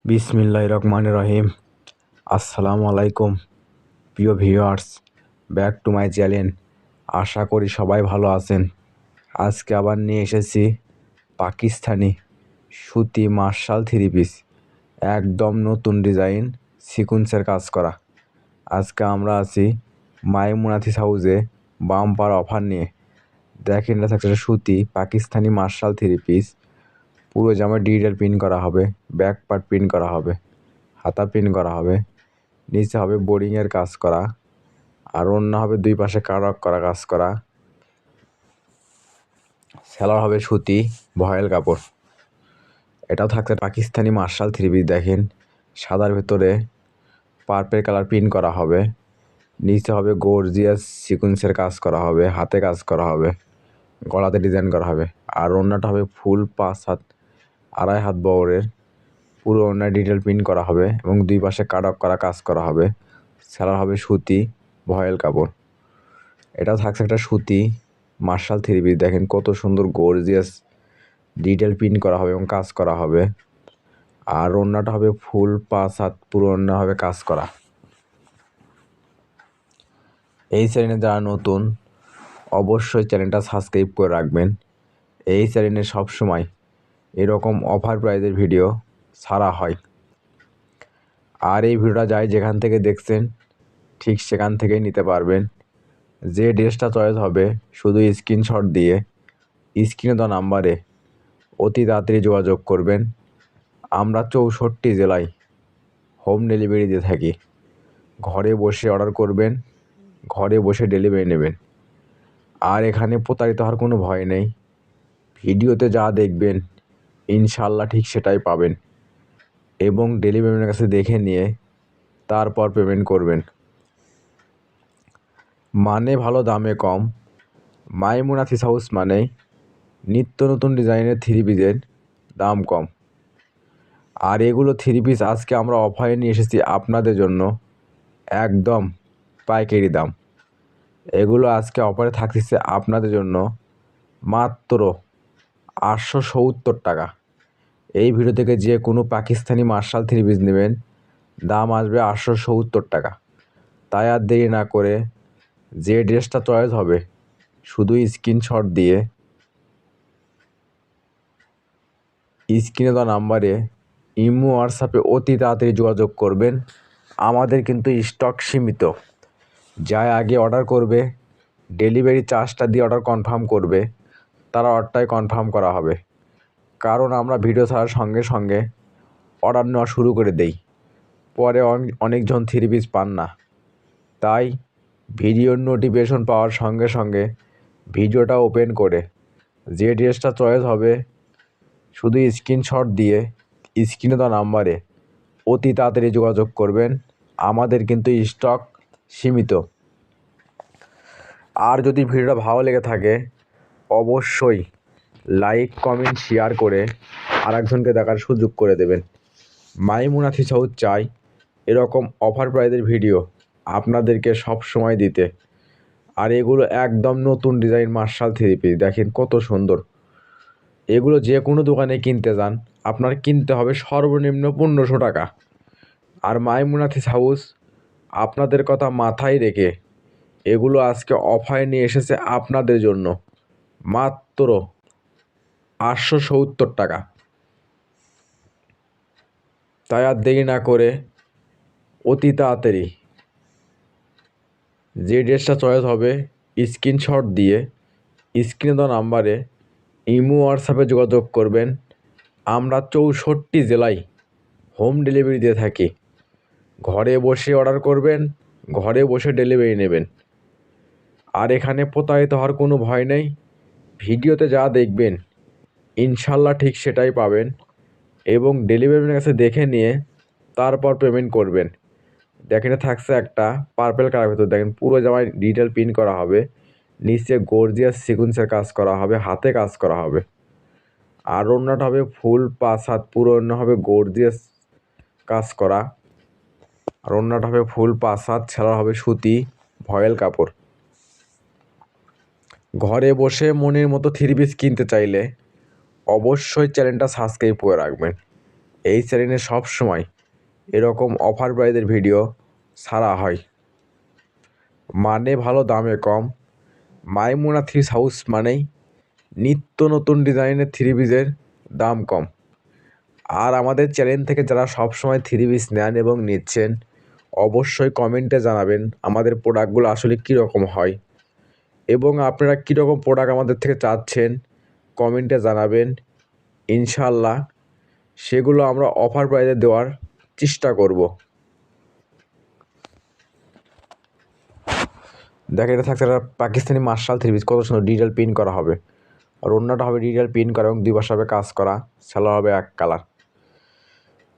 বিসমিল্লাহির রহমানির রহিম। আসসালামু আলাইকুম প্রিয় viewers, back to my channel. আশা করি সবাই ভালো আছেন। আজকে আবার নিয়ে এসেছি পাকিস্তানি সুতি মার্শাল থ্রি পিস, একদম নতুন ডিজাইন, সিকুন্সের কাজ করা। আজকে আমরা আছি মাইমুনাথিস হাউসে বাম্পার অফার নিয়ে। দেখেন, এটা থাকছে সুতি পাকিস্তানি মার্শাল থ্রি পিস। পুরো জামায় ডিজিটাল প্রিন্ট করা হবে, ব্যাক পার্ট প্রিন্ট করা হবে, হাতা প্রিন্ট করা হবে, নিচে হবে বোরিংয়ের কাজ করা, আর অন্য হবে দুই পাশে কারক করা কাজ করা। সেলার হবে সুতি ভয়েল কাপড়। এটাও থাকছে পাকিস্তানি মার্শাল থ্রি পিস। দেখেন, সাদার ভেতরে পার্পেল কালার প্রিন্ট করা হবে, নিচে হবে গর্জিয়াস সিকুয়েন্সের কাজ করা হবে, হাতে কাজ করা হবে, গলাতে ডিজাইন করা হবে। আর অন্যটা হবে ফুল 5 হাত 2.5 হাত বহরের, পুরো অন্য ডিটেল প্রিন্ট করা হবে এবং দুই পাশে কাটক করা কাজ করা হবে। সেলার হবে সুতি ভয়েল কাপড়। এটাও থাকছে একটা সুতি মার্শাল থ্রি পিস। দেখেন কত সুন্দর গর্জিয়াস ডিটেল প্রিন্ট করা হবে এবং কাজ করা হবে। আর ওড়নাটা হবে ফুল 5 হাত, পুরো ওড়না হবে কাজ করা। এই চ্যানেলে যারা নতুন, অবশ্যই চ্যানেলটা সাবস্ক্রাইব করে রাখবেন। এই চ্যানেলে সবসময় এরকম অফার প্রাইজের ভিডিও ছাড়া হয়। আর এই ভিডিওটা যাই যেখান থেকে দেখছেন ঠিক সেখান থেকেই নিতে পারবেন। যে ড্রেসটা চয়েস হবে শুধু স্ক্রিনশট দিয়ে স্ক্রিনে দেওয়া নাম্বারে অতি তাড়াতাড়ি যোগাযোগ করবেন। আমরা 64 জেলায় হোম ডেলিভারি দিয়ে থাকি। ঘরে বসে অর্ডার করবেন, ঘরে বসে ডেলিভারি নেবেন। আর এখানে প্রতারিত হওয়ার কোনো ভয় নেই। ভিডিওতে যা দেখবেন ইনশাল্লাহ ঠিক সেটাই পাবেন, এবং ডেলিভারির কাছে দেখে নিয়ে তারপর পেমেন্ট করবেন। মানে ভালো, দামে কম। মাইমুনাথিস হাউস মানে নিত্য নতুন ডিজাইনের থ্রি পিসের দাম কম। আর এগুলো থ্রি পিস আজকে আমরা অফারে নিয়ে এসেছি আপনাদের জন্য, একদম পাইকারি দাম। এগুলো আজকে অফারে থাকতেছে আপনাদের জন্য মাত্র 870 টাকা। এই ভিডিও থেকে যে কোনো পাকিস্তানি মার্শাল থ্রি পিস নেবেন, দাম আসবে 870 টাকা। তাই আর দেরি না করে যে ড্রেসটা চয়েস হবে শুধু স্ক্রিনশট দিয়ে স্ক্রিনে দেওয়া নাম্বারে ইমো হোয়াটসঅ্যাপে অতি তাড়াতাড়ি যোগাযোগ করবেন। আমাদের কিন্তু স্টক সীমিত। যাই আগে অর্ডার করবে, ডেলিভারি চার্জটা দিয়ে অর্ডার কনফার্ম করবে, তারা অর্ডারটাই কনফার্ম করা হবে। কারণ আমরা ভিডিও ছাড়ার সঙ্গে সঙ্গে অর্ডার নেওয়া শুরু করে দেই, পরে অনেকজন থ্রি পিস পান না। তাই ভিডিওর নোটিফিকেশন পাওয়ার সঙ্গে সঙ্গে ভিডিওটা ওপেন করে যে ড্রেসটা চয়েস হবে শুধু স্ক্রিনশট দিয়ে স্ক্রিনে দেওয়া নাম্বারে অতি তাড়াতাড়ি যোগাযোগ করবেন। আমাদের কিন্তু স্টক সীমিত। আর যদি ভিডিওটা ভালো লেগে থাকে অবশ্যই লাইক কমেন্ট শেয়ার করে আরেকজনকে দেখার সুযোগ করে দেবেন। মাইমুনাথিস হাউস চাই এরকম অফার প্রাইজের ভিডিও আপনাদেরকে সব সময় দিতে। আর এগুলো একদম নতুন ডিজাইন মার্শাল থ্রি পিস। দেখেন কত সুন্দর। এগুলো যে কোনো দোকানে কিনতে যান আপনার কিনতে হবে সর্বনিম্ন 1500 টাকা। আর মাইমুনাথিস হাউস আপনাদের কথা মাথায় রেখে এগুলো আজকে অফারে নিয়ে এসেছে আপনাদের জন্য মাত্র 870 টাকা। তাই আর দেরি না করে অতি তাড়াতাড়ি যে ড্রেসটা চয়েস হবে স্ক্রিনশট দিয়ে স্ক্রিনে দেওয়া নাম্বারে ইমো হোয়াটসঅ্যাপে যোগাযোগ করবেন। আমরা 64 জেলায় হোম ডেলিভারি দিয়ে থাকি। ঘরে বসে অর্ডার করবেন, ঘরে বসে ডেলিভারি নেবেন। আর এখানে প্রতারিত হওয়ার কোনো ভয় নেই। ভিডিওতে যা দেখবেন ইনশাল্লাহ ঠিক সেটাই পাবেন, এবং ডেলিভারির কাছে দেখে নিয়ে তারপর পেমেন্ট করবেন। দেখেন থাকছে একটা পার্পেল কালার ভেতর, দেখেন পুরো জামায় ডিটেল প্রিন্ট করা হবে, নিচে গর্জিয়াস সিকুয়েন্সের কাজ করা হবে, হাতে কাজ করা হবে। আর ওড়নাটা হবে ফুল 5 হাত, পুরো ওড়না হবে গর্জিয়াস কাজ করা। আর ওড়নাটা হবে ফুল 5 হাত, সেলার হবে সুতি ভয়েল কাপড়। ঘরে বসে মনের মতো থ্রি পিস কিনতে চাইলে অবশ্যই চ্যানেলটা সাবস্ক্রাইব করে রাখবেন। এই চ্যানেলে সবসময় এরকম অফার প্রাইজের ভিডিও ছাড়া হয়। মানে ভালো, দামে কম। মাইমুনা থ্রিস হাউস মানেই নিত্য নতুন ডিজাইনের থ্রি পিসের দাম কম। আর আমাদের চ্যানেল থেকে যারা সবসময় থ্রি পিস নেন এবং নিচ্ছেন, অবশ্যই কমেন্টে জানাবেন আমাদের প্রোডাক্টগুলো আসলে কীরকম হয় এবং আপনারা কীরকম প্রোডাক্ট আমাদের থেকে চাচ্ছেন, কমেন্টে জানাবেন। ইনশাল্লাহ সেগুলো আমরা অফার প্রাইজে দেওয়ার চেষ্টা করব। দেখেন, এটা থাকছে একটা পাকিস্তানি মার্শাল থ্রি পিস, কত সুন্দর ডিটেল প্রিন্ট করা হবে। আর অন্যটা হবে ডিটেল প্রিন্ট করা এবং দুই পাশে হবে কাজ করা, সালোয়ার হবে এক কালার।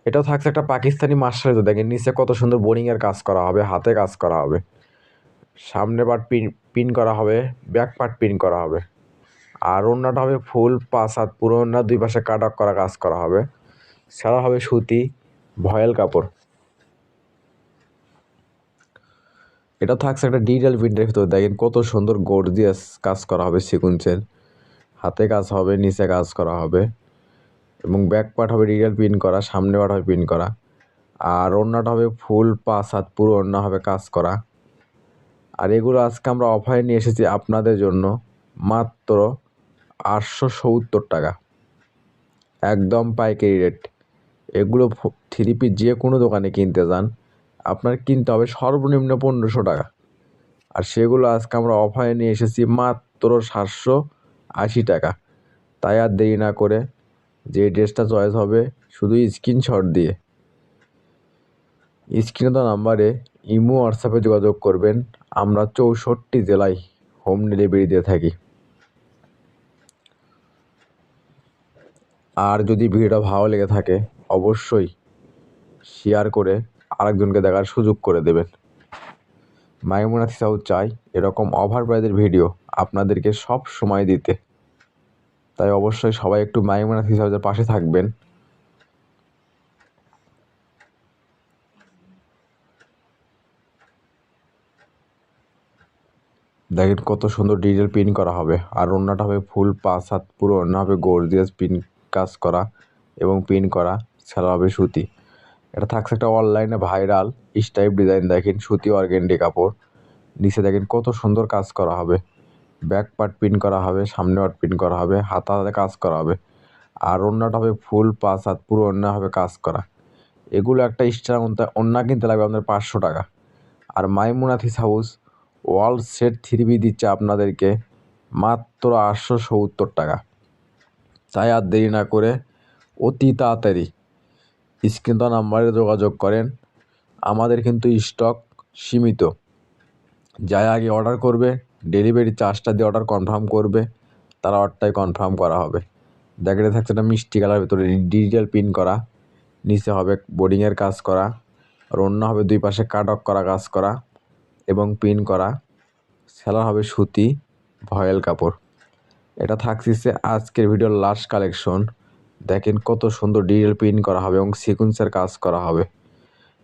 এটাও থাকছে একটা পাকিস্তানি মার্শাল, তো দেখেন নিচে কত সুন্দর বোরিংয়ের কাজ করা হবে, হাতে কাজ করা হবে, সামনে পার্ট পিন করা হবে, ব্যাক পার্ট পিন করা হবে। আর অন্যটা হবে ফুল 5 হাত পুরো ওড়না, দুই পাশে কাট অফ করা কাজ করা হবে, সারা হবে সুতি ভয়েল কাপড়। এটা থাকছে একটা ডিজিটাল প্রিন্টের ভিতরে, দেখেন কত সুন্দর গর্জিয়াস কাজ করা হবে, সিকুয়েন্সের হাতে কাজ হবে, নিচে কাজ করা হবে এবং ব্যাক পার্ট হবে ডিজিটাল প্রিন্ট করা, সামনে পার্ট হবে প্রিন্ট করা। আর ওড়নাটা হবে ফুল 5 হাত পুরো ওড়না হবে কাজ করা। আর এগুলো আজকে আমরা অফারে নিয়ে এসেছি আপনাদের জন্য মাত্র 870 টাকা, একদম পাইকারি রেট। এগুলো থ্রি পিস যে কোনো দোকানে কিনতে যান আপনার কিনতে হবে সর্বনিম্ন 1500 টাকা। আর সেগুলো আজকে আমরা অফারে নিয়ে এসেছি মাত্র 780 টাকা। তাই আর দেরি না করে যে ড্রেসটা চয়েস হবে শুধু স্ক্রিনশট দিয়ে স্ক্রিনে দেওয়া নাম্বারে ইমো হোয়াটসঅ্যাপে যোগাযোগ করবেন। আমরা 64 জেলায় হোম ডেলিভারি দিয়ে থাকি। আর যদি ভিডিওটা ভালো লেগে থাকে অবশ্যই শেয়ার করে আরেকজনকে দেখার সুযোগ করে দেবেন। মাইমুনা থ্রিস হাউস চাই এরকম অফার প্রাইজের ভিডিও আপনাদেরকে সব সময় দিতে। তাই অবশ্যই সবাই একটু মাইমুনা থ্রিস হাউসের পাশে থাকবেন। দেখেন কত সুন্দর ডিটেল প্রিন্ট করা হবে। আর ওড়নাটা হবে ফুল 5 হাত পুরো ওড়না হবে গর্জিয়াস প্রিন্ট কাজ করা এবং প্রিন্ট করা, ছাড়া হবে সুতি। এটা থাকছে একটা অনলাইনে ভাইরাল স্টাইপ ডিজাইন, দেখেন সুতি অর্গেন্ডি কাপড়, নিচে দেখেন কত সুন্দর কাজ করা হবে, ব্যাক পার্ট প্রিন্ট করা হবে, সামনে পার্ট প্রিন্ট করা হবে, হাতে কাজ করা হবে। আর ওড়নাটা হবে ফুল 5 হাত পুরো ওড়না হবে কাজ করা। এগুলো একটা এক্সট্রা ওড়না কিনতে লাগবে আপনাদের 500 টাকা। আর Maimuna three's house world set three piece দিচ্ছে আপনাদেরকে মাত্র 870 টাকা। তাই আর দেরি না করে অতি তাড়াতাড়ি স্ক্রিন দেওয়া নাম্বারে যোগাযোগ করেন। আমাদের কিন্তু স্টক সীমিত, যাই আগে অর্ডার করবে ডেলিভারি চার্জটা দিয়ে অর্ডার কনফার্ম করবে, তারা অর্ডারটাই কনফার্ম করা হবে। দেখে থাকছে একটা মিষ্টি কালার ভিতরে ডিজিটাল প্রিন্ট করা, নিচে হবে বোর্ডিংয়ের কাজ করা, আর অন্য হবে দুই পাশে কাট অফ করা কাজ করা এবং প্রিন্ট করা, সেলার হবে সুতি ভয়েল কাপড়। এটা থাকছে আজকের ভিডিওর লাস্ট কালেকশন। দেখেন কত সুন্দর ডিজিটাল প্রিন্ট করা হবে এবং সিকুয়েন্সের কাজ করা হবে,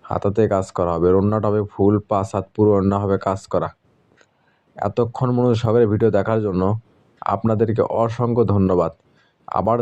হাতাতে কাজ করা হবে। ওড়নাটা হবে ফুল 5 হাত পুরো ওড়না হবে কাজ করা। এতক্ষণ মনোযোগ সহকারে ভিডিও দেখার জন্য আপনাদেরকে অসংখ্য ধন্যবাদ। আবার